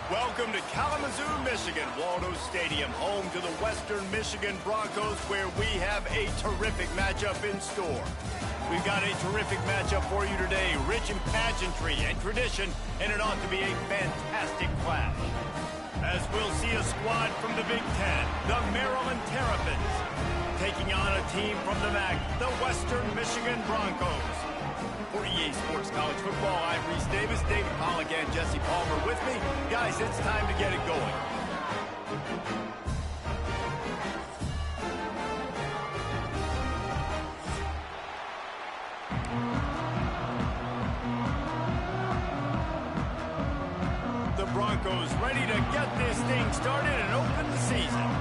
Welcome to Kalamazoo, Michigan, Waldo Stadium, home to the Western Michigan Broncos, where we have a terrific matchup in store. We've got a terrific matchup for you today, rich in pageantry and tradition, and it ought to be a fantastic clash. As we'll see a squad from the Big Ten, the Maryland Terrapins, taking on a team from the MAC, the Western Michigan Broncos. For EA Sports College Football, I'm Reese Davis, David Pollock, and Jesse Palmer with me. Guys, it's time to get it going. The Broncos ready to get this thing started and open the season.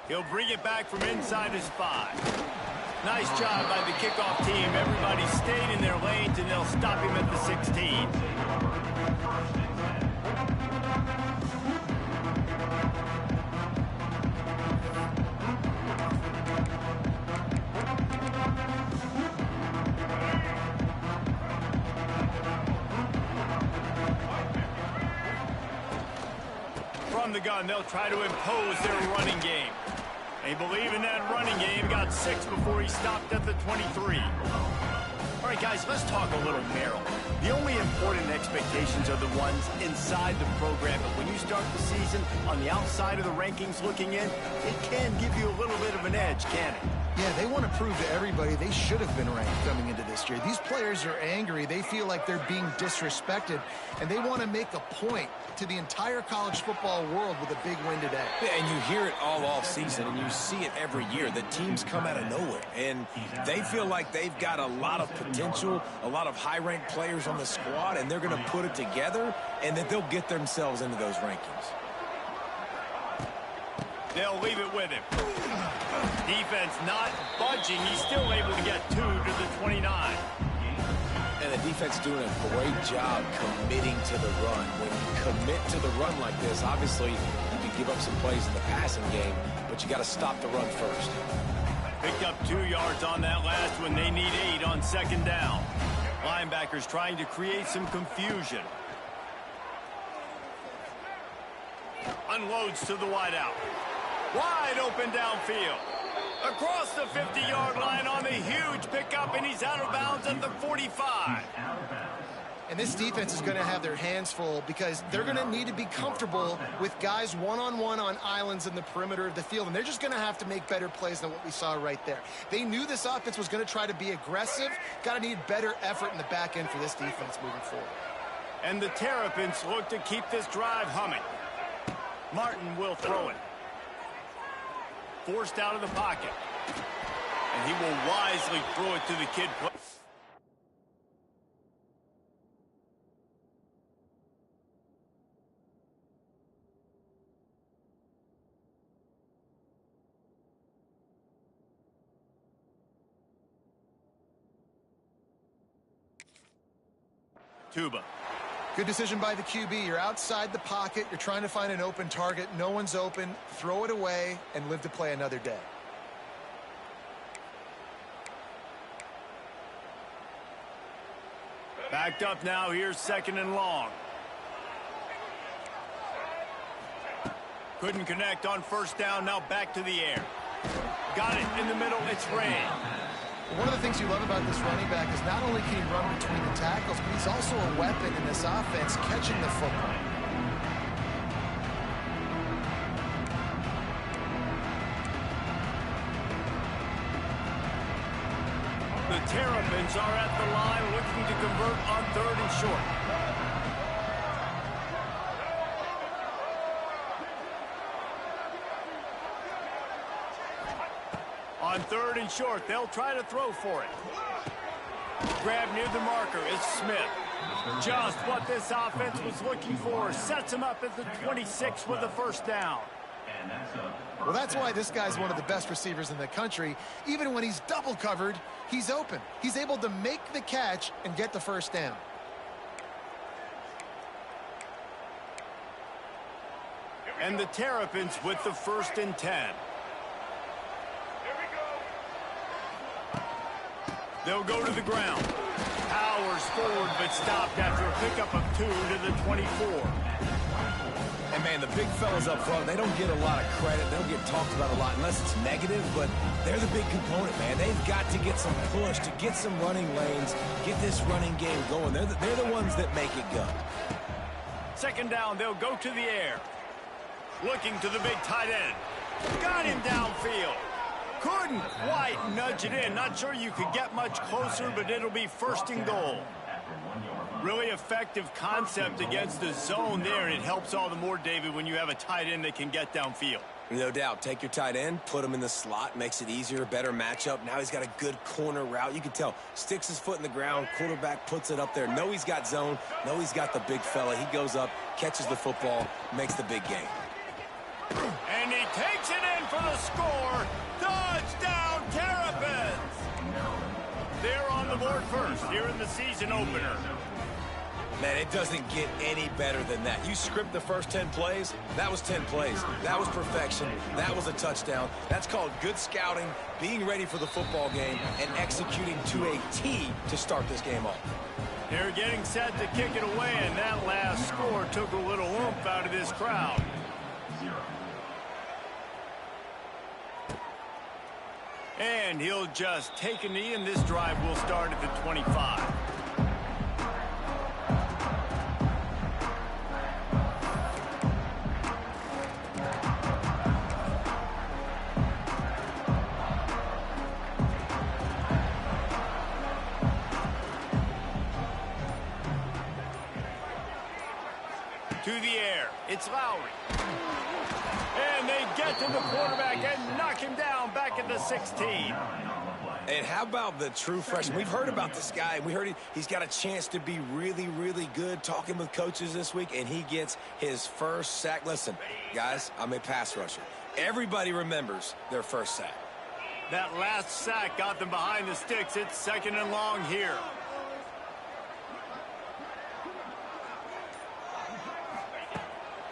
He'll bring it back from inside his 5. Nice job by the kickoff team. Everybody stayed in their lanes, and they'll stop him at the 16. From the gun, they'll try to impose their running game. They believe in that running game. Got 6 before he stopped at the 23. All right, guys, let's talk a little Maryland. The only important expectations are the ones inside the program. But when you start the season on the outside of the rankings looking in, it can give you a little bit of an edge, can it? Yeah, they want to prove to everybody they should have been ranked coming into this year. These players are angry. They feel like they're being disrespected, and they want to make a point to the entire college football world with a big win today. Yeah, and you hear it all off season, and you see it every year. The teams come out of nowhere, and they feel like they've got a lot of potential, a lot of high-ranked players on the squad, and they're going to put it together, and that they'll get themselves into those rankings. They'll leave it with him. Defense not budging. He's still able to get 2 to the 29. And the defense doing a great job committing to the run. When you commit to the run like this, obviously you can give up some plays in the passing game, but you got to stop the run first. Picked up 2 yards on that last one. They need 8 on 2nd down. Linebackers trying to create some confusion. Unloads to the wideout. Wide open downfield. Across the 50-yard line on the huge pickup, and he's out of bounds at the 45. And this defense is going to have their hands full because they're going to need to be comfortable with guys one-on-one on islands in the perimeter of the field, and they're just going to have to make better plays than what we saw right there. They knew this offense was going to try to be aggressive. Got to need better effort in the back end for this defense moving forward. And the Terrapins look to keep this drive humming. Martin will throw it. Forced out of the pocket. And he will wisely throw it to the kid. Tuba. Good decision by the QB. You're outside the pocket. You're trying to find an open target. No one's open. Throw it away and live to play another day. Backed up now. Here's 2nd and long. Couldn't connect on 1st down. Now back to the air. Got it in the middle. It's Ray. One of the things you love about this running back is not only can he run between the tackles, but he's also a weapon in this offense, catching the football. The Terrapins are at the line looking to convert on 3rd and short. On 3rd and short, they'll try to throw for it. Grab near the marker is Smith. Just what this offense was looking for. Sets him up at the 26 with the 1st down. Well, that's why this guy's one of the best receivers in the country. Even when he's double covered, he's open. He's able to make the catch and get the 1st down. And the Terrapins with the 1st and 10. They'll go to the ground. Powers forward, but stopped after a pickup of 2 to the 24. And, man, the big fellas up front, they don't get a lot of credit. They don't get talked about a lot unless it's negative, but they're the big component, man. They've got to get some push, to get some running lanes, get this running game going. They're the ones that make it go. 2nd down, they'll go to the air. Looking to the big tight end. Got him downfield. Couldn't quite nudge it in. Not sure you could get much closer, but it'll be 1st and goal. Really effective concept against the zone there. It helps all the more, David, when you have a tight end that can get downfield. No doubt. Take your tight end, put him in the slot, makes it easier, better matchup. Now he's got a good corner route. You can tell, sticks his foot in the ground, quarterback puts it up there. Know he's got zone, know he's got the big fella. He goes up, catches the football, makes the big game. And he takes it in for the score. Touchdown, Terrapins! They're on the board first here in the season opener. Man, it doesn't get any better than that. You script the first 10 plays, that was 10 plays. That was perfection. That was a touchdown. That's called good scouting, being ready for the football game, and executing to a T to start this game off. They're getting set to kick it away, and that last score took a little oomph out of this crowd. And he'll just take a knee, and this drive will start at the 25. To the air, it's Lowry. And they get to the quarterback and knock him down back at the 16. And how about the true freshman? We've heard about this guy. We heard he's got a chance to be really, really good, talking with coaches this week, and he gets his first sack. Listen, guys, I'm a pass rusher. Everybody remembers their first sack. That last sack got them behind the sticks. It's 2nd and long here.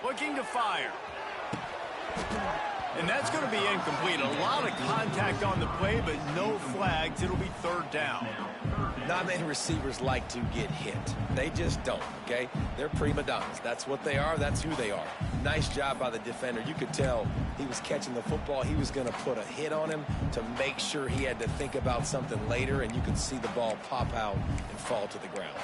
Looking to fire. And that's going to be incomplete. A lot of contact on the play, but no flags. It'll be 3rd down. Not many receivers like to get hit. They just don't, okay? They're prima donnas. That's what they are. That's who they are. Nice job by the defender. You could tell he was catching the football. He was going to put a hit on him to make sure he had to think about something later, and you could see the ball pop out and fall to the ground.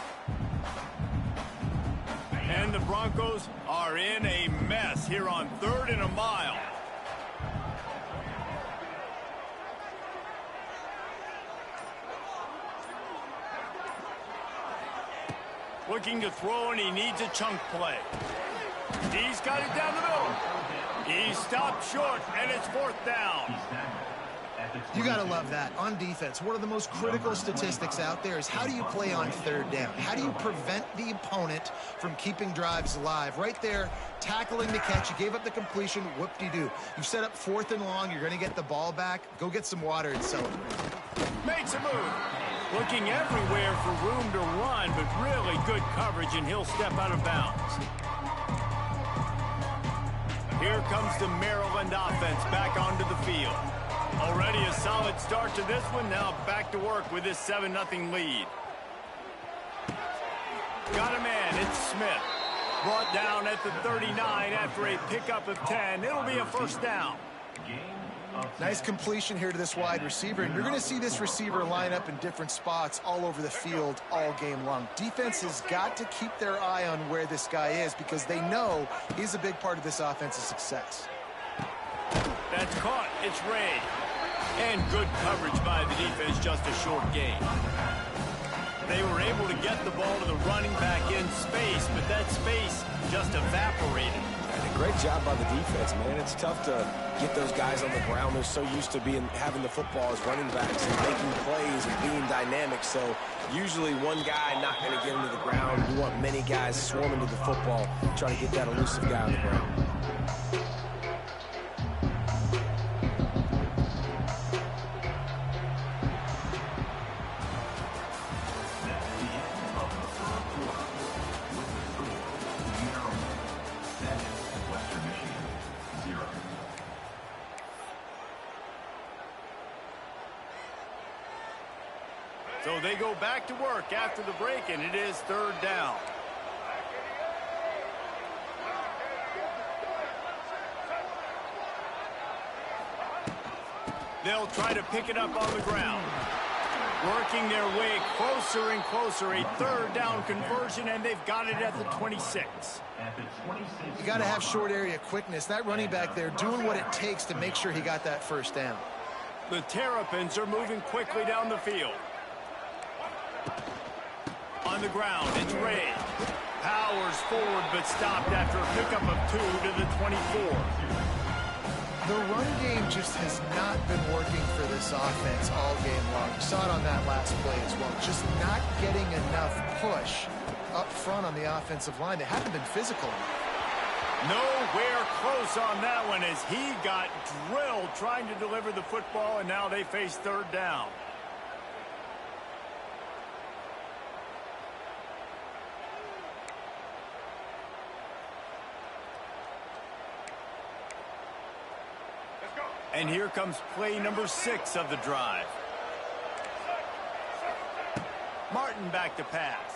And the Broncos are in a mess here on 3rd and a mile. Looking to throw, and he needs a chunk play. He's got it down the middle. He stopped short, and it's 4th down. You got to love that. On defense, one of the most critical statistics out there is how do you play on 3rd down? How do you prevent the opponent from keeping drives alive? Right there, tackling the catch. You gave up the completion. Whoop-de-doo. You set up 4th and long. You're going to get the ball back. Go get some water and celebrate. Makes a move. Looking everywhere for room to run, but really good coverage, and he'll step out of bounds. Here comes the Maryland offense back onto the field. Already a solid start to this one. Now back to work with this 7-0 lead. Got a man. It's Smith. Brought down at the 39 after a pickup of 10. It'll be a 1st down. Nice completion here to this wide receiver, and you're going to see this receiver line up in different spots all over the field all game long. Defense has got to keep their eye on where this guy is because they know he's a big part of this offense's success. That's caught. It's Ray. And good coverage by the defense, just a short gain. They were able to get the ball to the running back in space, but that space just evaporated. And a great job by the defense, man. It's tough to get those guys on the ground. They're so used to having the football as running backs and making plays and being dynamic. So usually one guy not going to get into the ground. You want many guys swarming to the football, trying to get that elusive guy on the ground. So they go back to work after the break, and it is third down. They'll try to pick it up on the ground. Working their way closer and closer. A third down conversion, and they've got it at the 26. You got to have short area quickness. That running back there doing what it takes to make sure he got that first down. The Terrapins are moving quickly down the field. On the ground, it's Ray. Powers forward, but stopped after a pickup of 2 to the 24. The run game just has not been working for this offense all game long. You saw it on that last play as well. Just not getting enough push up front on the offensive line. They haven't been physical enough. Nowhere close on that one as he got drilled trying to deliver the football, and now they face third down. And here comes play number 6 of the drive. Martin back to pass.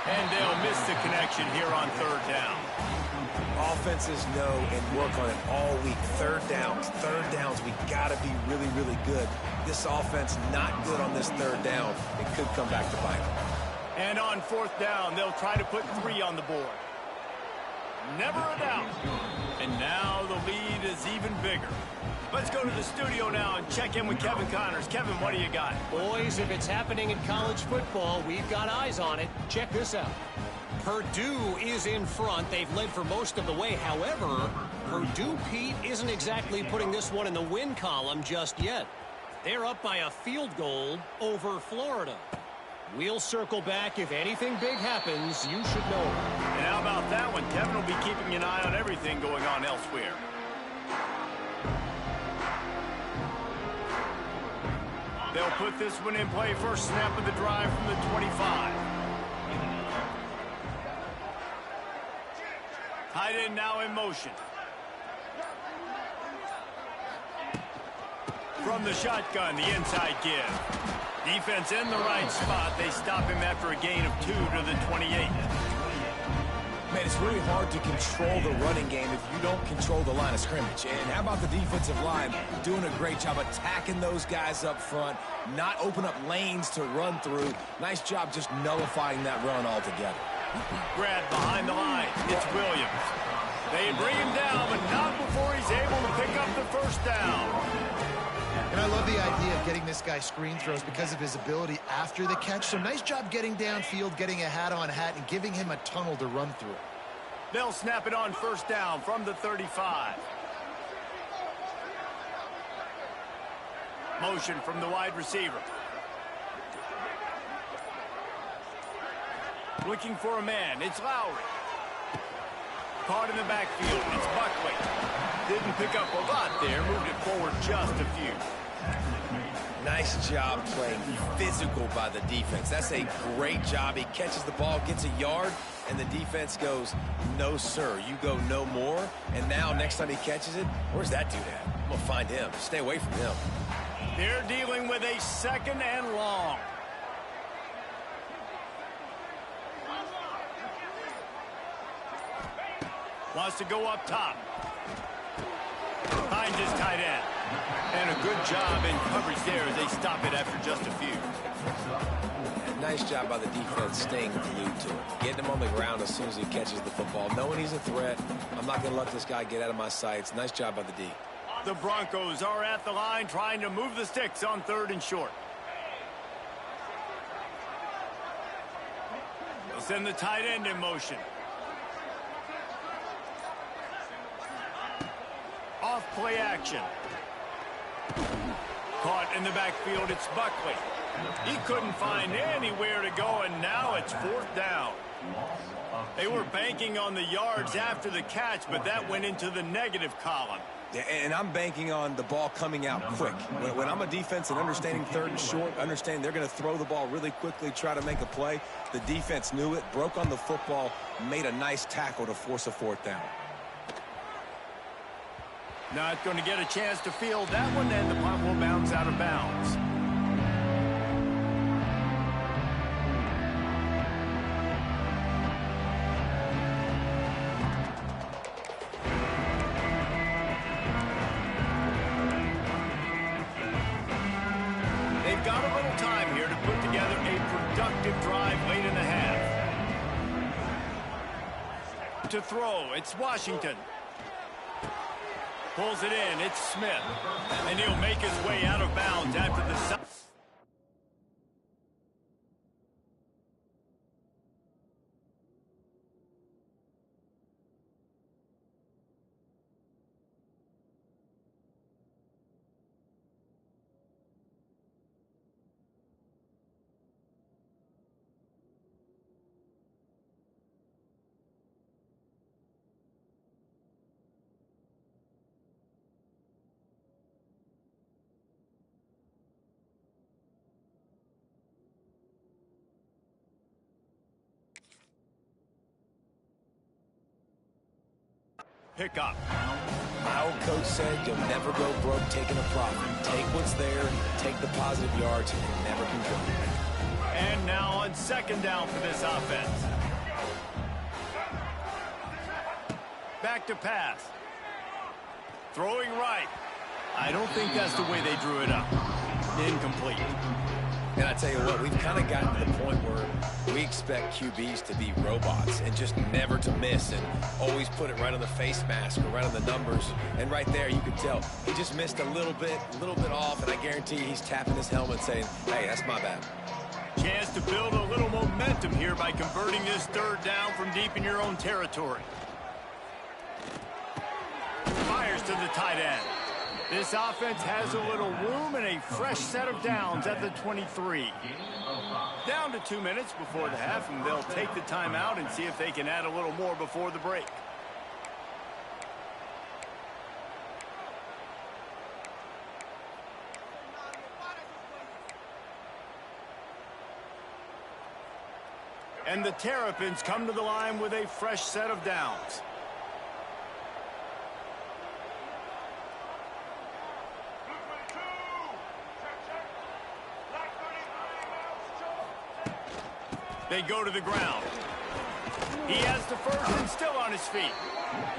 And they'll miss the connection here on third down. Offenses know and work on it all week. Third downs. We got to be really, really good. This offense not good on this third down. It could come back to bite them. And on fourth down, they'll try to put 3 on the board. Never a doubt. And now the lead is even bigger. Let's go to the studio now and check in with Kevin Connors. Kevin, what do you got? Boys, if it's happening in college football, we've got eyes on it. Check this out. Purdue is in front. They've led for most of the way. However, Purdue, Pete, isn't exactly putting this one in the win column just yet. They're up by a field goal over Florida. We'll circle back. If anything big happens, you should know. And how about that one? Kevin will be keeping an eye on everything going on elsewhere. They'll put this one in play. First snap of the drive from the 25. Tight end now in motion. From the shotgun, the inside give. Defense in the right spot. They stop him after a gain of 2 to the 28. Man, it's really hard to control the running game if you don't control the line of scrimmage. And how about the defensive line doing a great job attacking those guys up front, not open up lanes to run through. Nice job just nullifying that run altogether. Grab behind the line. It's Williams. They bring him down, but not before he's able to pick up the first down. And I love the idea of getting this guy screen throws because of his ability after the catch. So nice job getting downfield, getting a hat-on-hat, and giving him a tunnel to run through. They'll snap it on first down from the 35. Motion from the wide receiver. Looking for a man. It's Lowry. Caught in the backfield. It's Buckley. Didn't pick up a lot there. Moved it forward just a few. Nice job playing physical by the defense. That's a great job. He catches the ball, gets a yard, and the defense goes, no, sir, you go no more. And now next time he catches it, where's that dude at? I'm going to find him. Stay away from him. They're dealing with a second and long. Wants to go up top. Finds his tight end. And a good job in coverage there as they stop it after just a few. Nice job by the defense staying glued to it. Getting him on the ground as soon as he catches the football. Knowing he's a threat. I'm not going to let this guy get out of my sights. Nice job by the D. The Broncos are at the line trying to move the sticks on third and short. They'll send the tight end in motion. Off play action. Caught in the backfield, it's Buckley. He couldn't find anywhere to go, and now it's fourth down. They were banking on the yards after the catch, but that went into the negative column. Yeah, and I'm banking on the ball coming out quick. When I'm a defense and understanding third and short, understanding they're going to throw the ball really quickly, try to make a play, the defense knew it, broke on the football, made a nice tackle to force a fourth down. Not going to get a chance to field that one, and the punt will bounce out of bounds. productive drive late in the half. To throw, it's Washington. Pulls it in, it's Smith. And he'll make his way out of bounds after the... Pick up. My old coach said you'll never go broke taking a profit. Take what's there, take the positive yards, and never complain. And now on second down for this offense. Back to pass. Throwing right. I don't think that's the way they drew it up. Incomplete. And I tell you what, we've kind of gotten to the point where we expect QBs to be robots and just never to miss and always put it right on the face mask or right on the numbers. And right there, you can tell he just missed a little bit off, and I guarantee he's tapping his helmet saying, hey, that's my bad. Chance to build a little momentum here by converting this third down from deep in your own territory. Fires to the tight end. This offense has a little room and a fresh set of downs at the 23. Down to 2 minutes before the half, and they'll take the timeout and see if they can add a little more before the break. And the Terrapins come to the line with a fresh set of downs. They go to the ground. He has the first and still on his feet.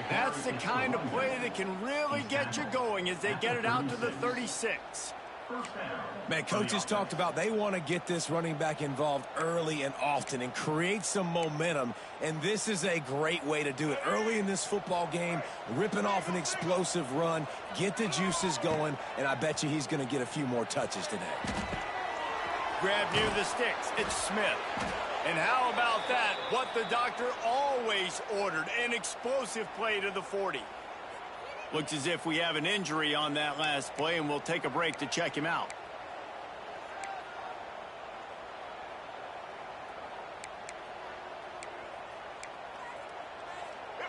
That's the kind of play that can really get you going as they get it out to the 36. Man, coaches talked about they want to get this running back involved early and often and create some momentum, and this is a great way to do it. Early in this football game, ripping off an explosive run, get the juices going, and I bet you he's going to get a few more touches today. Grab near the sticks. It's Smith. And how about that? What the doctor always ordered, an explosive play to the 40. Looks as if we have an injury on that last play, and we'll take a break to check him out.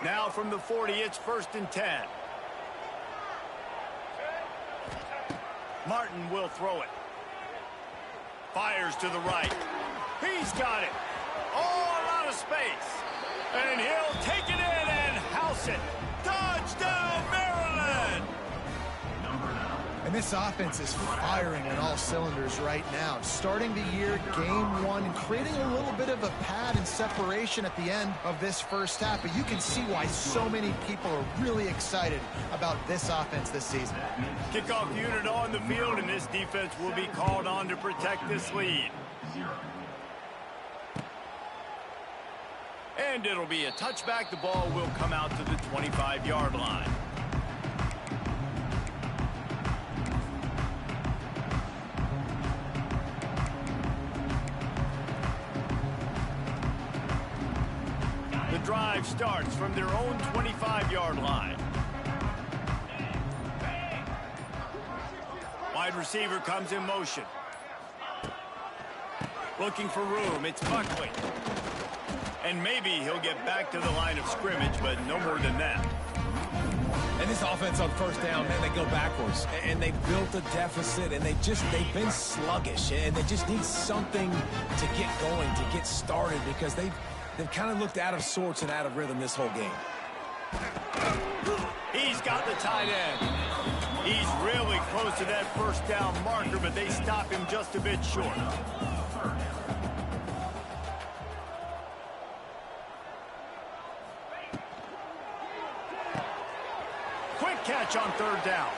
Now from the 40, it's 1st and 10. Martin will throw it. Fires to the right. He's got it. Oh, a lot of space. And he'll take it in and house it. Touchdown, Maryland! And this offense is firing on all cylinders right now. Starting the year, game one, and creating a little bit of a pad and separation at the end of this first half. But you can see why so many people are really excited about this offense this season. Kickoff unit on the field, and this defense will be called on to protect this lead. And it'll be a touchback. The ball will come out to the 25-yard line. The drive starts from their own 25-yard line. Wide receiver comes in motion. Looking for room. It's Buckley. And maybe he'll get back to the line of scrimmage, but no more than that. And this offense on first down, man, they go backwards. And they built a deficit, and they've been sluggish. And they just need something to get going, to get started, because they've kind of looked out of sorts and out of rhythm this whole game. He's got the tight end. He's really close to that first down marker, but they stop him just a bit short. Quick catch on third down.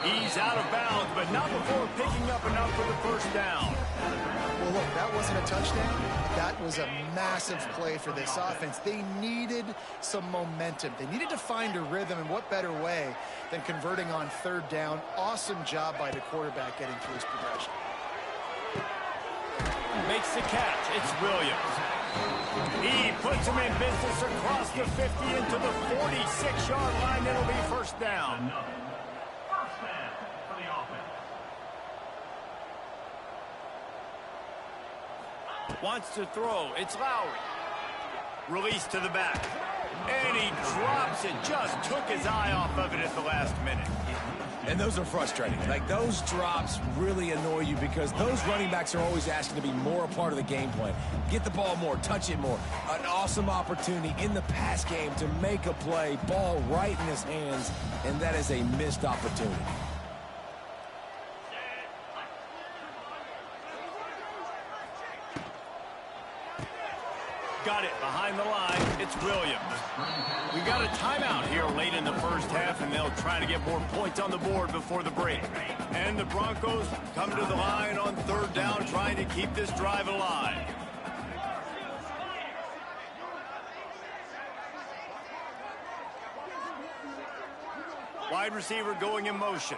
He's out of bounds, but not before picking up enough for the first down. Well, look, that wasn't a touchdown. That was a massive play for this offense. They needed some momentum. They needed to find a rhythm, and what better way than converting on third down. Awesome job by the quarterback getting through his progression. Makes the catch. It's Williams. He puts him in business across the 50 into the 46-yard line. It'll be first down. Wants to throw. It's Lowry. Release to the back. And he drops it. Just took his eye off of it at the last minute. And those are frustrating. Like, those drops really annoy you because those running backs are always asking to be more a part of the game plan. Get the ball more, touch it more. An awesome opportunity in the pass game to make a play, ball right in his hands, and that is a missed opportunity. Got it behind the line. It's Williams. We got a timeout here late in the first half, and they'll try to get more points on the board before the break. And the Broncos come to the line on third down, trying to keep this drive alive. Wide receiver going in motion.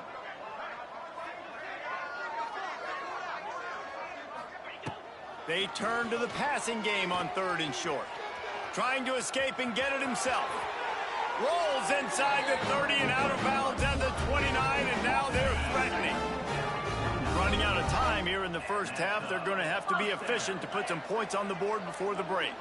They turn to the passing game on third and short. Trying to escape and get it himself. Rolls inside the 30 and out of bounds at the 29, and now they're threatening. Running out of time here in the first half. They're going to have to be efficient to put some points on the board before the break.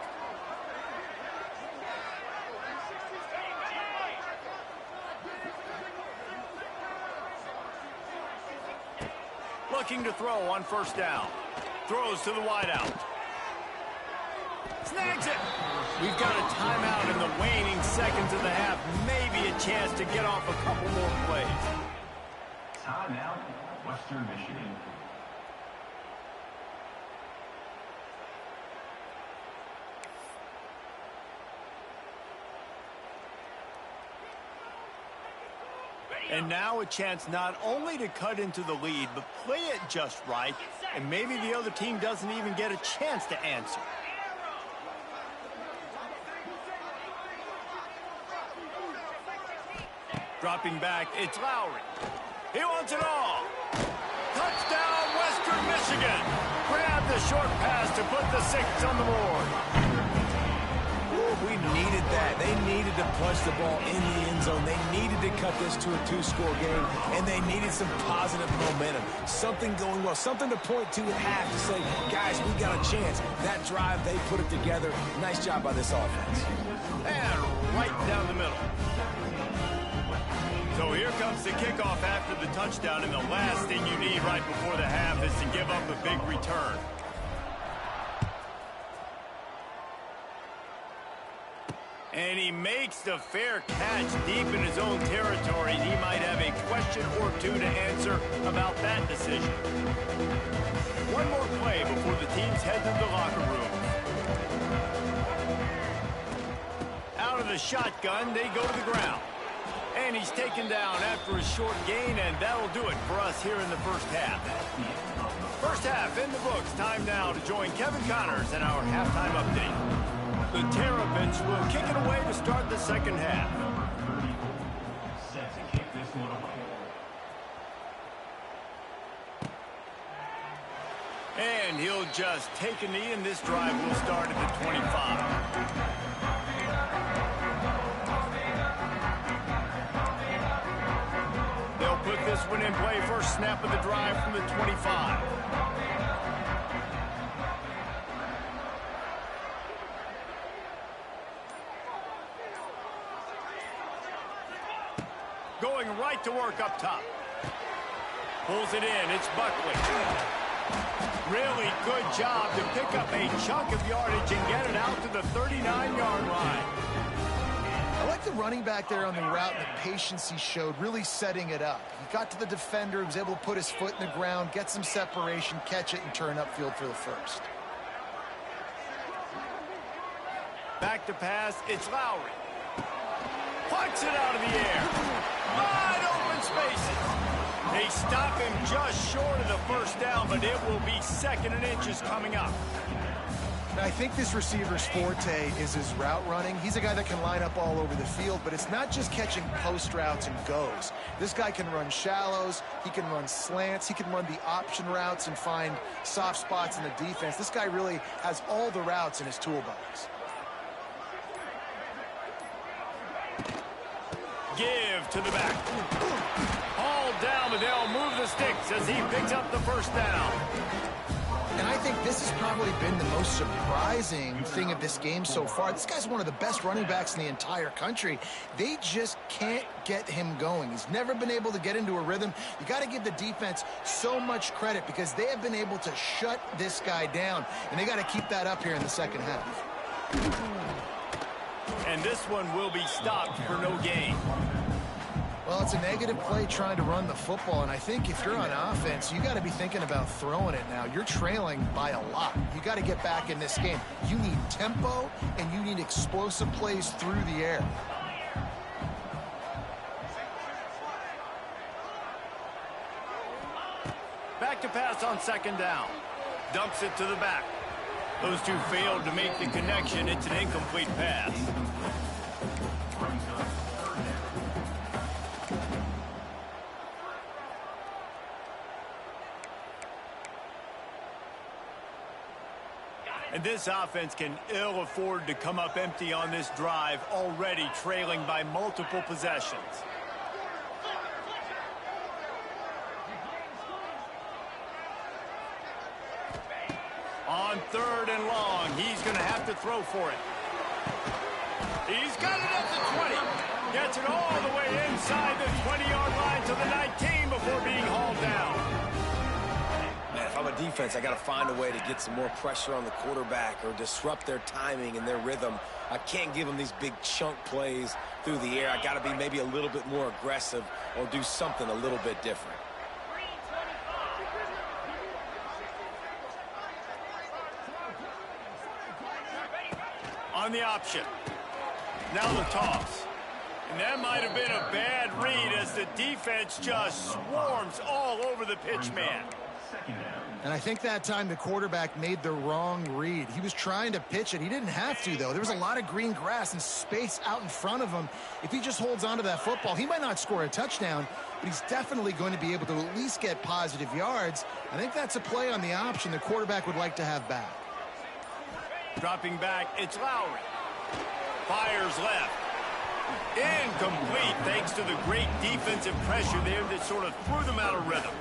Looking to throw on first down. Throws to the wideout. Snags it. We've got a timeout in the waning seconds of the half. Maybe a chance to get off a couple more plays. Timeout, Western Michigan. And now a chance not only to cut into the lead, but play it just right, and maybe the other team doesn't even get a chance to answer. Dropping back, it's Lowry. He wants it all. Touchdown, Western Michigan. Grab the short pass to put the 6 on the board. We needed that. They needed to punch the ball in the end zone. They needed to cut this to a 2-score game, and they needed some positive momentum. Something going well, something to point to at half to say, guys, we got a chance. That drive, they put it together. Nice job by this offense. And right down the middle. So here comes the kickoff after the touchdown, and the last thing you need right before the half is to give up a big return. And he makes the fair catch deep in his own territory. He might have a question or two to answer about that decision. One more play before the teams head to the locker room. Out of the shotgun, they go to the ground. And he's taken down after a short gain, and that'll do it for us here in the first half. First half in the books. Time now to join Kevin Connors in our halftime update. The Terrapins will kick it away to start the second half. Set to kick this one away. And he'll just take a knee, and this drive will start at the 25. They'll put this one in play. First snap of the drive from the 25. Going right to work up top. Pulls it in. It's Buckley. Really good job to pick up a chunk of yardage and get it out to the 39-yard line. I like the running back there on the route and the patience he showed, really setting it up. He got to the defender, he was able to put his foot in the ground, get some separation, catch it, and turn upfield for the first. Back to pass. It's Lowry. Pucks it out of the air. Wide open spaces. They stop him just short of the first down, but it will be 2nd and inches coming up. I think this receiver's forte is his route running. He's a guy that can line up all over the field, but it's not just catching post routes and goes. This guy can run shallows, he can run slants, he can run the option routes and find soft spots in the defense. This guy really has all the routes in his toolbox. Give to the back. Hauled down, but they'll move the sticks as he picks up the first down. And I think this has probably been the most surprising thing of this game so far. This guy's one of the best running backs in the entire country. They just can't get him going. He's never been able to get into a rhythm. You got to give the defense so much credit because they have been able to shut this guy down, and they got to keep that up here in the second half. And this one will be stopped for no gain. Well, it's a negative play trying to run the football, and I think if you're on offense, you got to be thinking about throwing it now. You're trailing by a lot. You got to get back in this game. You need tempo, and you need explosive plays through the air. Back to pass on 2nd down. Dumps it to the back. Those two failed to make the connection. It's an incomplete pass. And this offense can ill afford to come up empty on this drive, already trailing by multiple possessions. On 3rd and long, he's going to have to throw for it. He's got it at the 20. Gets it all the way inside the 20-yard line to the 19 before being hauled down. Man, if I'm a defense, I got to find a way to get some more pressure on the quarterback or disrupt their timing and their rhythm. I can't give them these big chunk plays through the air. I got to be maybe a little bit more aggressive or do something a little bit different. On the option. Now the toss. And that might have been a bad read as the defense just swarms all over the pitch man. And I think that time the quarterback made the wrong read. He was trying to pitch it. He didn't have to, though. There was a lot of green grass and space out in front of him. If he just holds on to that football, he might not score a touchdown, but he's definitely going to be able to at least get positive yards. I think that's a play on the option the quarterback would like to have back. Dropping back, it's Lowry. Fires left. Incomplete thanks to the great defensive pressure there that sort of threw them out of rhythm.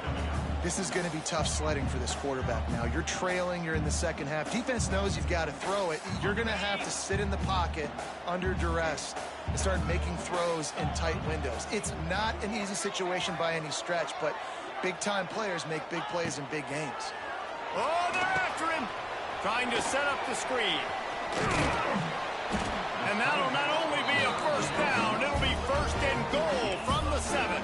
This is going to be tough sledding for this quarterback now. You're trailing, you're in the second half. Defense knows you've got to throw it. You're going to have to sit in the pocket under duress and start making throws in tight windows. It's not an easy situation by any stretch, but big-time players make big plays in big games. Oh, they're after him. Trying to set up the screen. And that'll not only be a first down, it'll be 1st and goal from the 7.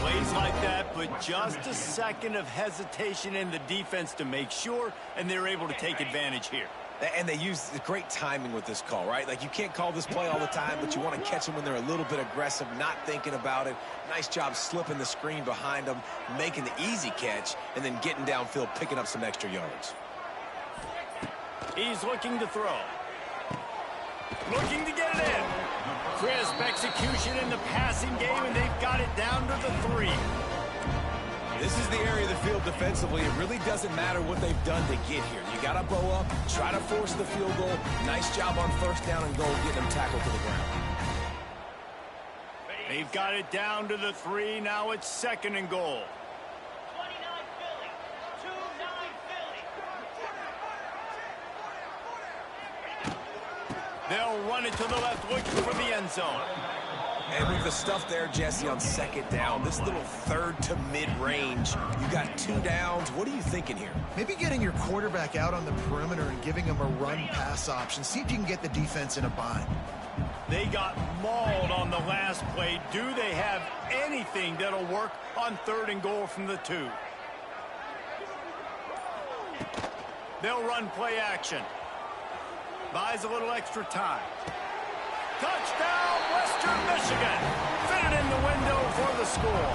Plays like that, but just a second of hesitation in the defense to make sure, and they're able to take advantage here. And they use the great timing with this call, right? Like, you can't call this play all the time, but you want to catch them when they're a little bit aggressive, not thinking about it. Nice job slipping the screen behind them, making the easy catch, and then getting downfield, picking up some extra yards. He's looking to throw. Looking to get it in. Crisp execution in the passing game, and they've got it down to the 3. This is the area of the field defensively. It really doesn't matter what they've done to get here. You got to bow up, try to force the field goal. Nice job on 1st down and goal, getting them tackled to the ground. They've got it down to the 3. Now it's 2nd and goal. They'll run it to the left, looking for the end zone. And with the stuff there, Jesse, on 2nd down, this little 3rd to mid-range, you got 2 downs. What are you thinking here? Maybe getting your quarterback out on the perimeter and giving him a run-pass option. See if you can get the defense in a bind. They got mauled on the last play. Do they have anything that'll work on 3rd and goal from the 2? They'll run play action. Buys a little extra time. Touchdown, Western Michigan. Fit it in the window for the score.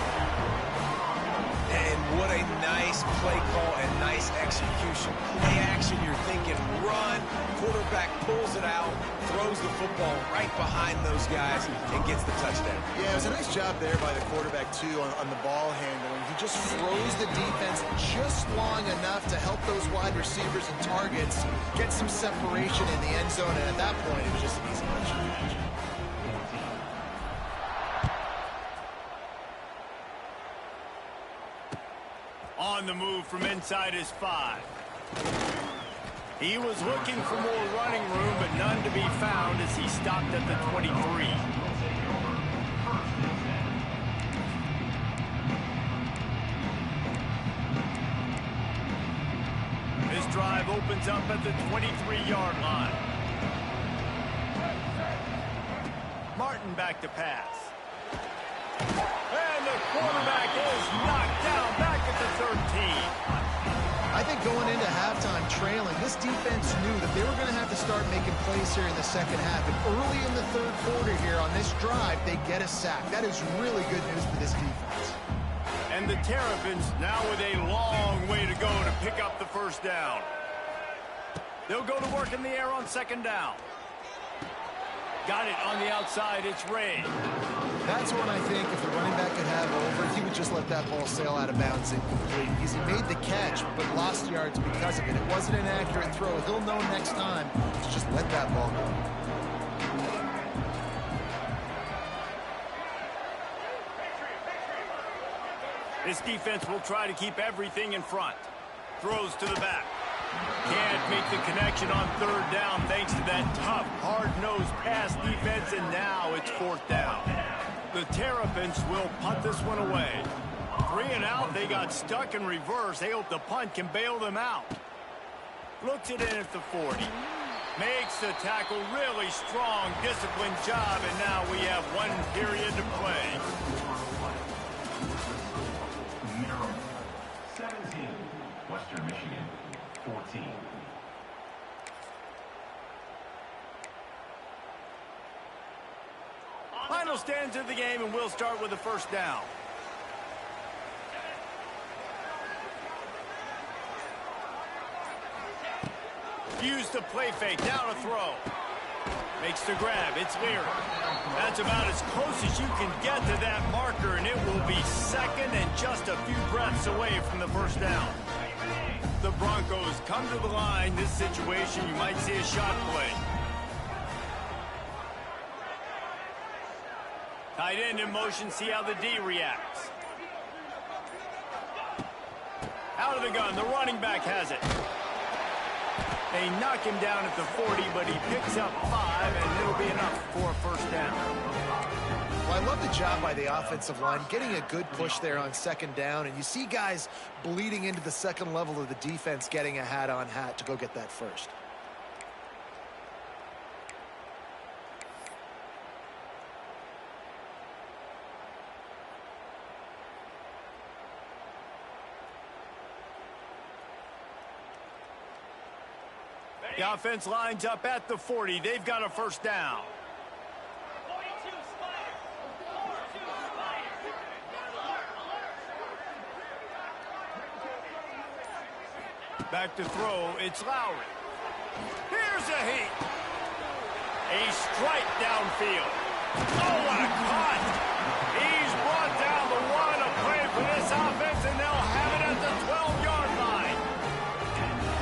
What a nice play call and nice execution. Play action, you're thinking run. Quarterback pulls it out, throws the football right behind those guys, and gets the touchdown. Yeah, it was a nice job there by the quarterback, too, on the ball handling. He just froze the defense just long enough to help those wide receivers and targets get some separation in the end zone, and at that point, it was just an easy touchdown. On the move from inside his 5. He was looking for more running room, but none to be found as he stopped at the 23. This drive opens up at the 23-yard line. Martin back to pass. And the quarterback is knocked down back at the 13. I think going into halftime trailing, this defense knew that they were going to have to start making plays here in the second half. And early in the third quarter here on this drive, they get a sack. That is really good news for this defense. And the Terrapins now with a long way to go to pick up the first down. They'll go to work in the air on second down. Got it on the outside. It's Ray. That's when I think if the running back could have over, he would just let that ball sail out of bounds incomplete because he made the catch but lost yards because of it. It wasn't an accurate throw. He'll know next time to just let that ball go. This defense will try to keep everything in front. Throws to the back. Can't make the connection on third down thanks to that tough, hard-nosed pass defense, and now it's fourth down. The Terrapins will punt this one away. 3 and out, they got stuck in reverse. They hope the punt can bail them out. Looks it in at the 40. Makes the tackle, really strong, disciplined job, and now we have 1 period to play. Maryland 17, Western Michigan 14. Final stanza of the game, and we'll start with the first down. Use the play fake, now to throw. Makes the grab, it's Leary. That's about as close as you can get to that marker, and it will be second and just a few breaths away from the first down. The Broncos come to the line. This situation, you might see a shot play. Tight end in motion, see how the D reacts. Out of the gun, the running back has it. They knock him down at the 40, but he picks up 5, and it'll be enough for a first down. Well, I love the job by the offensive line, getting a good push there on second down, and you see guys bleeding into the second level of the defense getting a hat-on-hat to go get that first. The offense lines up at the 40. They've got a first down. Back to throw, it's Lowry. Here's a heat. A strike downfield. Oh, what a cut! He's brought down the 1, a play for this offense, and they'll have it at the 12-yard line.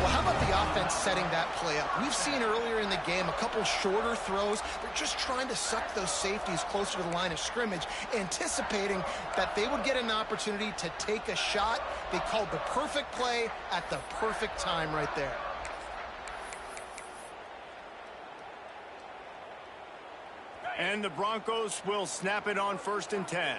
Well, how about the offense setting that play up? We've seen earlier in the game a couple shorter throws. They're just trying to suck those safeties closer to the line of scrimmage, anticipating that they would get an opportunity to take a shot. They called the perfect play at the perfect time right there. And the Broncos will snap it on 1st and 10.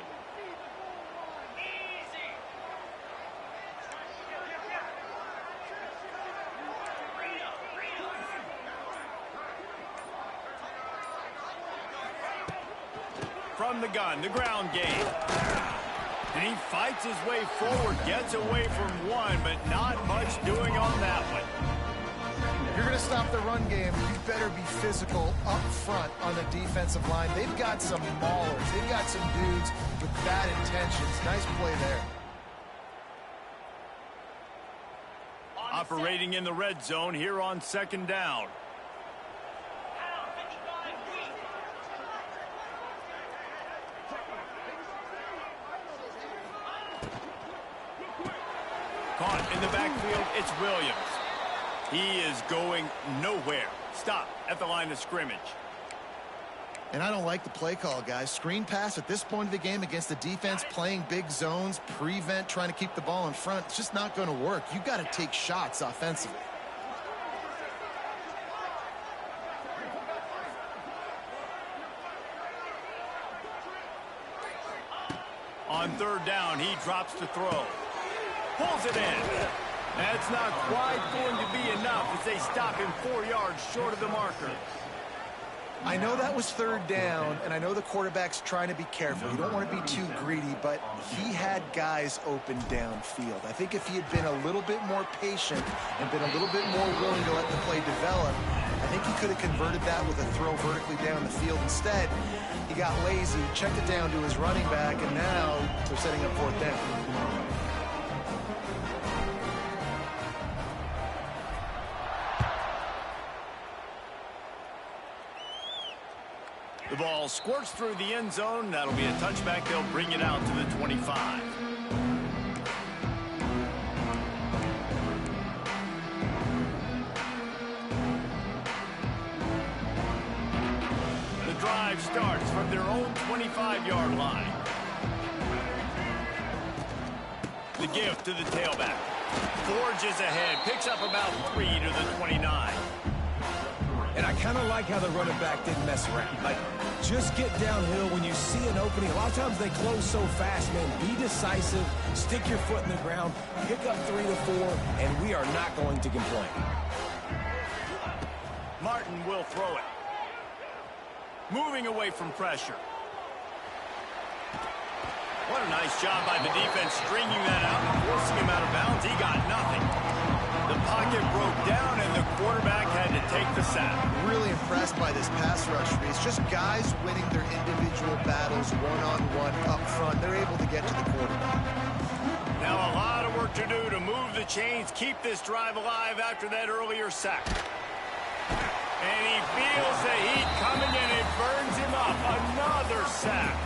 From the gun, the ground game. And he fights his way forward, gets away from 1, but not much doing on that one. If you're going to stop the run game, you better be physical up front on the defensive line. They've got some maulers. They've got some dudes with bad intentions. Nice play there. Operating in the red zone here on 2nd down. Caught in the backfield, it's Williams. He is going nowhere. Stop at the line of scrimmage. And I don't like the play call, guys. Screen pass at this point of the game against the defense playing big zones, prevent, trying to keep the ball in front. It's just not going to work. You've got to take shots offensively. On 3rd down, he drops to throw. Pulls it in. That's not quite going to be enough as they stop him 4 yards short of the marker. I know that was 3rd down, and I know the quarterback's trying to be careful. You don't want to be too greedy, but he had guys open downfield. I think if he had been a little bit more patient and been a little bit more willing to let the play develop, I think he could have converted that with a throw vertically down the field. Instead, he got lazy, checked it down to his running back, and now they're setting up 4th down. The ball squirts through the end zone. That'll be a touchback. They'll bring it out to the 25. The drive starts from their own 25-yard line. The give to the tailback. Forges ahead. Picks up about 3 to the 29. And I kind of like how the running back didn't mess around. Like, just get downhill when you see an opening. A lot of times they close so fast, man. Be decisive, stick your foot in the ground, pick up 3 to 4, and we are not going to complain. Martin will throw it. Moving away from pressure. What a nice job by the defense stringing that out and forcing him out of bounds. He got nothing. The pocket broke down, and the quarterback had to take the sack. Really impressed by this pass rush, Reese. Just guys winning their individual battles one-on-one up front. They're able to get to the quarterback. Now a lot of work to do to move the chains, keep this drive alive after that earlier sack. And he feels the heat coming, and it burns him up. Another sack.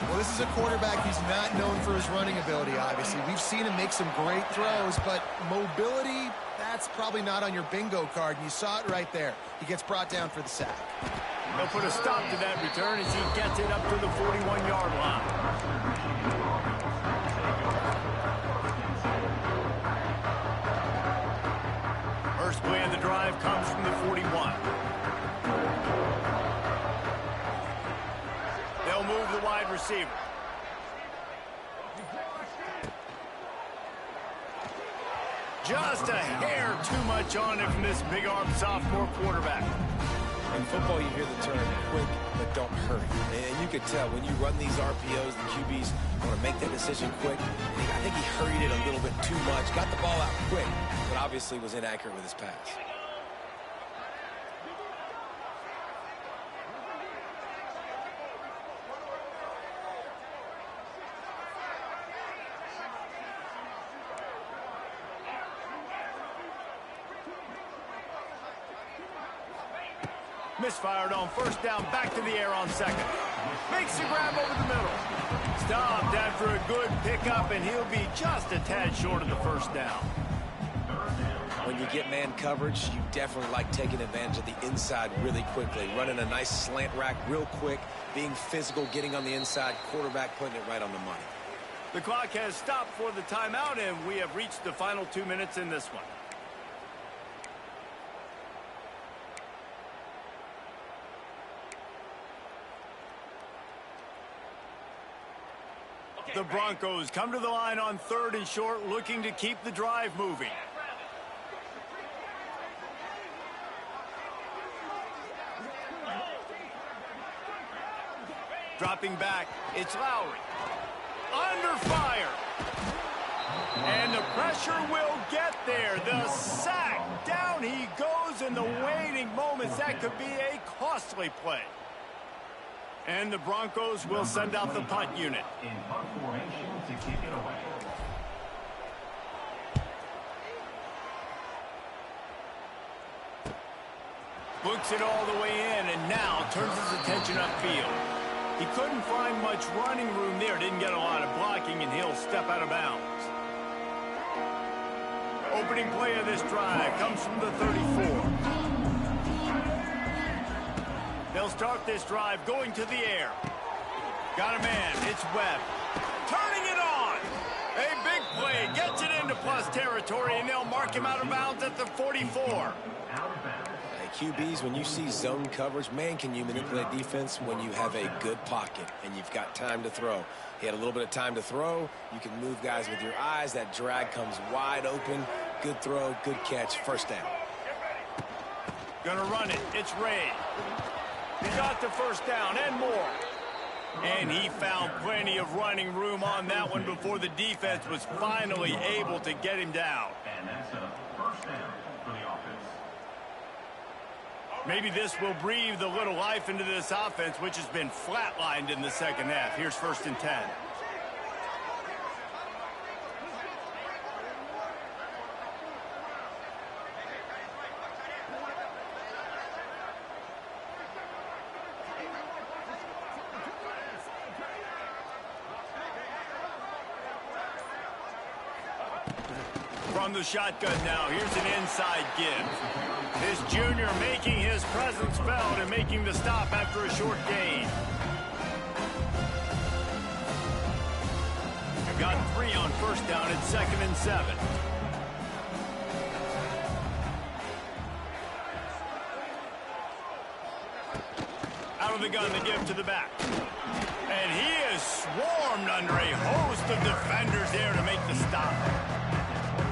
Well, this is a quarterback who's not known for his running ability, obviously. We've seen him make some great throws, but mobility, that's probably not on your bingo card, and you saw it right there. He gets brought down for the sack. They'll put a stop to that return as he gets it up to the 41-yard line. First play of the drive comes from the 41. They'll move the wide receiver. Just a hair too much on it from this big-arm sophomore quarterback. In football, you hear the term quick, but don't hurry. And you could tell when you run these RPOs, the QBs want to make that decision quick. I think he hurried it a little bit too much, got the ball out quick, but obviously was inaccurate with his pass. Misfired on 1st down, back to the air on 2nd. Makes the grab over the middle. Stopped after a good pickup, and he'll be just a tad short of the 1st down. When you get man coverage, you definitely like taking advantage of the inside really quickly. Running a nice slant rack real quick, being physical, getting on the inside, quarterback putting it right on the money. The clock has stopped for the timeout, and we have reached the final 2 minutes in this one. The Broncos come to the line on 3rd and short, looking to keep the drive moving. Dropping back, it's Lowry. Under fire. And the pressure will get there. The sack. Down he goes in the waiting moments. That could be a costly play. And the Broncos will send out the punt unit. In punt formation to kick it away. Books it all the way in, and now turns his attention upfield. He couldn't find much running room there, didn't get a lot of blocking, and he'll step out of bounds. Opening play of this drive comes from the 34. They'll start this drive going to the air. Got a man, it's Webb. Turning it on! A big play, gets it into plus territory, and they'll mark him out of bounds at the 44. QBs, when you see zone coverage, man, can you manipulate defense when you have a good pocket and you've got time to throw. He had a little bit of time to throw. You can move guys with your eyes. That drag comes wide open. Good throw, good catch, first down. Gonna run it. It's Ray. He got the first down and more. And he found plenty of running room on that one before the defense was finally able to get him down. And that's a first down for the offense. Maybe this will breathe a little life into this offense, which has been flatlined in the second half. Here's 1st and 10. From the shotgun now, here's an inside give. This junior making his presence felt and making the stop after a short gain. They've got 3 on first down at 2nd and 7. Out of the gun, the give to the back. And he is swarmed under a host of defenders there to make the stop.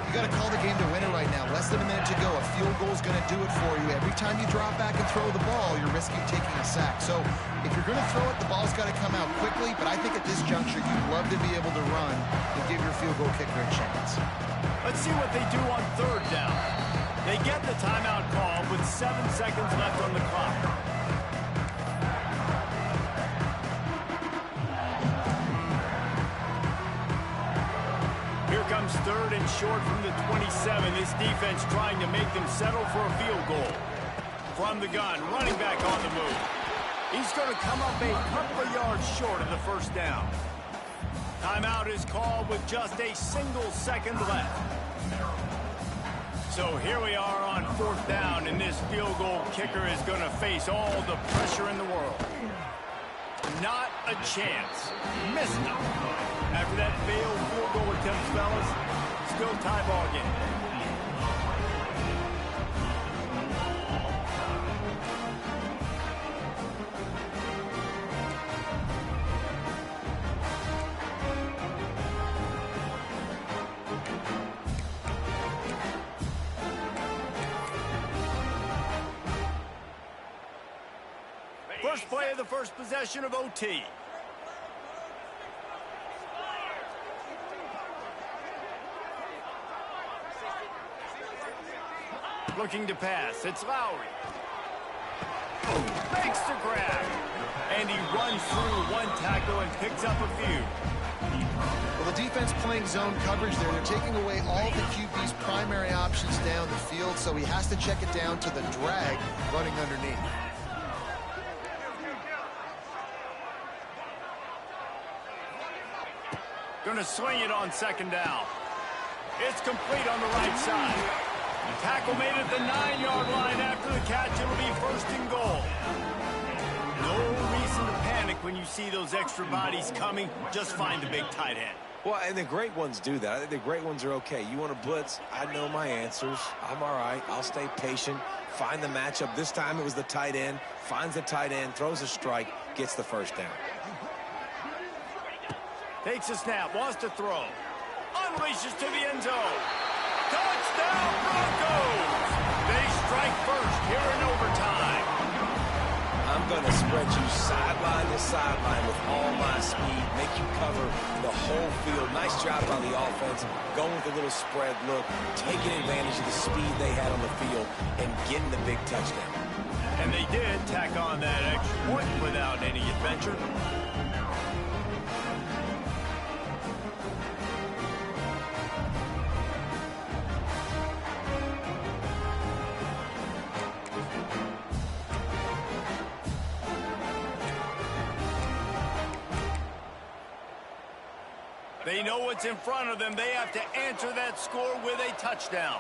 You got to call the game to win it right now. Less than a minute to go. A field goal is going to do it for you. Every time you drop back and throw the ball, you're risking taking a sack. So if you're going to throw it, the ball's got to come out quickly. But I think at this juncture, you'd love to be able to run and give your field goal kicker a chance. Let's see what they do on 3rd down. They get the timeout call with 7 seconds left on the clock. Here comes 3rd and short from the 27. This defense trying to make them settle for a field goal. From the gun, running back on the move. He's going to come up a couple of yards short of the first down. Timeout is called with just a single second left. So here we are on 4th down, and this field goal kicker is going to face all the pressure in the world. Not a chance. Missed it. After that failed field goal attempt, fellas, still tie ball game. First play of the first possession of OT. Looking to pass. It's Lowry. Makes the grab. And he runs through one tackle and picks up a few. Well, the defense playing zone coverage there. They're taking away all the QB's primary options down the field, so he has to check it down to the drag running underneath. Going to swing it on 2nd down. It's complete on the right side. Tackle made at the 9-yard line after the catch. It'll be 1st and goal. No reason to panic when you see those extra bodies coming. Just find the big tight end. Well, and the great ones do that. I think the great ones are okay. You want to blitz, I know my answers. I'm all right. I'll stay patient. Find the matchup. This time it was the tight end. Finds the tight end, throws a strike, gets the first down. Takes a snap, wants to throw. Unleashes to the end zone. Touchdown, Broncos! They strike first here in overtime. I'm going to spread you sideline to sideline with all my speed, make you cover the whole field. Nice job by the offense, going with a little spread look, taking advantage of the speed they had on the field, and getting the big touchdown. And they did tack on that extra point without any adventure. They know what's in front of them. They have to answer that score with a touchdown.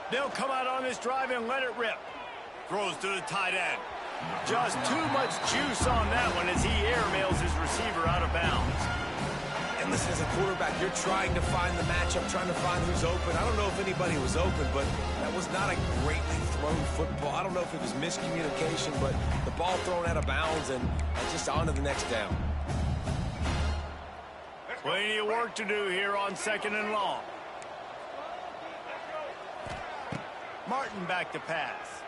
They'll come out on this drive and let it rip. Throws to the tight end. Just too much juice on that one as he airmails his receiver out of bounds. And listen, as a quarterback, you're trying to find the matchup, trying to find who's open. I don't know if anybody was open, but that was not a greatly thrown football. I don't know if it was miscommunication, but the ball thrown out of bounds and just on to the next down. Plenty of work to do here on 2nd and long. Martin back to pass.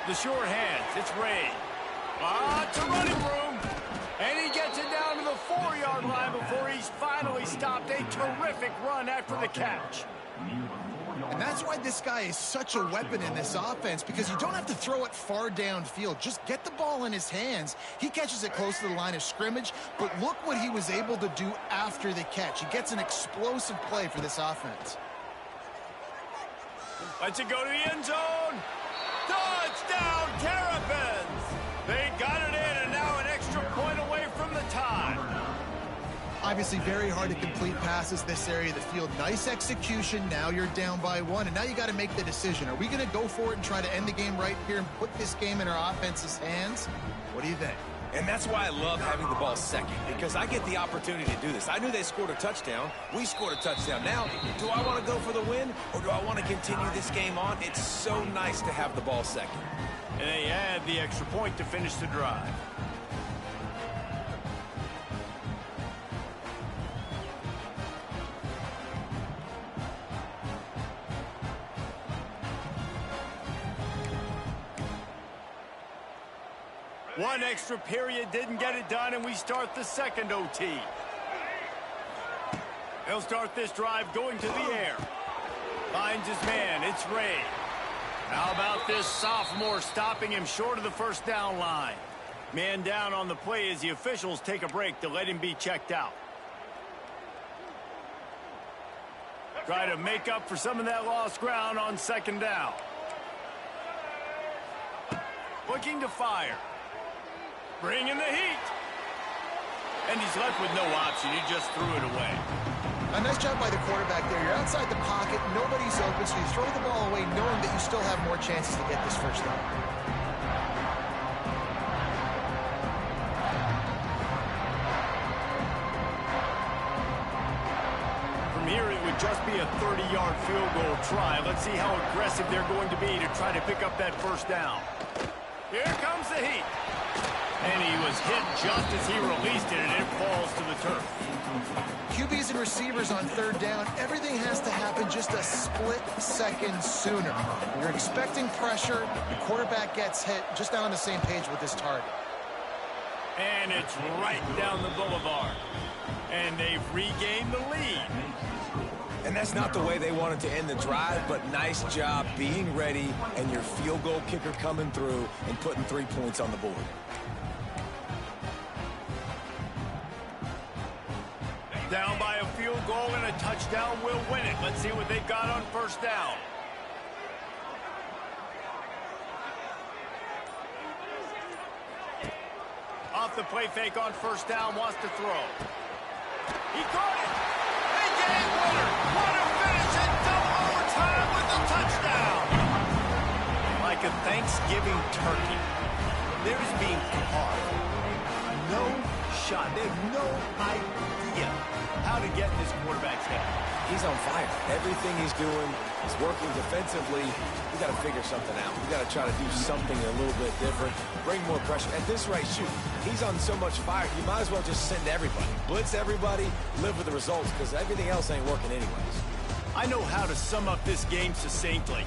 The short hands, it's Ray. Lots of running room. And he gets it down to the 4-yard line before he's finally stopped. A terrific run after the catch. And that's why this guy is such a weapon in this offense, because you don't have to throw it far downfield. Just get the ball in his hands. He catches it close to the line of scrimmage, but look what he was able to do after the catch. He gets an explosive play for this offense. Lets it go to the end zone. Touchdown, Terrapins! They got it in, and now an extra point away from the tie. Obviously very hard to complete passes this area of the field. Nice execution. Now you're down by 1, and now you got to make the decision. Are we going to go for it and try to end the game right here and put this game in our offense's hands? What do you think? And that's why I love having the ball second, because I get the opportunity to do this. I knew they scored a touchdown. We scored a touchdown. Now, do I want to go for the win, or do I want to continue this game on? It's so nice to have the ball second. And they add the extra point to finish the drive. One extra period didn't get it done, and we start the second OT. He'll start this drive going to the air. Finds his man. It's Ray. How about this sophomore stopping him short of the first down line? Man down on the play as the officials take a break to let him be checked out. Try to make up for some of that lost ground on 2nd down. Looking to fire. Bringing the heat. And he's left with no option. He just threw it away. A nice job by the quarterback there. You're outside the pocket. Nobody's open, so you throw the ball away knowing that you still have more chances to get this first down. From here, it would just be a 30-yard field goal try. Let's see how aggressive they're going to be to try to pick up that first down. Here comes the heat. And he was hit just as he released it, and it falls to the turf. QBs and receivers on 3rd down, everything has to happen just a split second sooner. You're expecting pressure, the quarterback gets hit, just not on the same page with this target. And it's right down the boulevard. And they've regained the lead. And that's not the way they wanted to end the drive, but nice job being ready and your field goal kicker coming through and putting 3 points on the board. Down by a field goal and a touchdown will win it. Let's see what they've got on 1st down. Off the play fake on 1st down, wants to throw. He caught it. A game winner. What a finish in double overtime with the touchdown. Like a Thanksgiving turkey, there's being carved. No shot. They have no idea how to get in this quarterback's head. He's on fire. Everything he's doing is working defensively. We got to figure something out. We got to try to do something a little bit different, bring more pressure. At this rate, shoot, he's on so much fire, you might as well just send everybody. Blitz everybody, live with the results, because everything else ain't working anyways. I know how to sum up this game succinctly.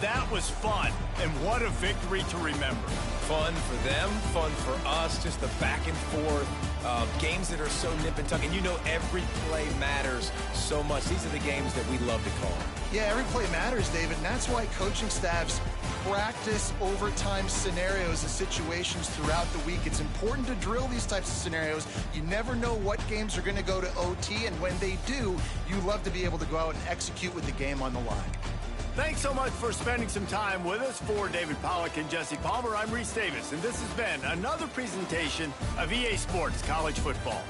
That was fun, and what a victory to remember. Fun for them, fun for us, just the back and forth, games that are so nip and tuck, and you know every play matters so much. These are the games that we love to call. Yeah, every play matters, David, and that's why coaching staffs practice overtime scenarios and situations throughout the week. It's important to drill these types of scenarios. You never know what games are going to go to OT, and when they do, you love to be able to go out and execute with the game on the line. Thanks so much for spending some time with us. For David Pollack and Jesse Palmer, I'm Reese Davis, and this has been another presentation of EA Sports College Football.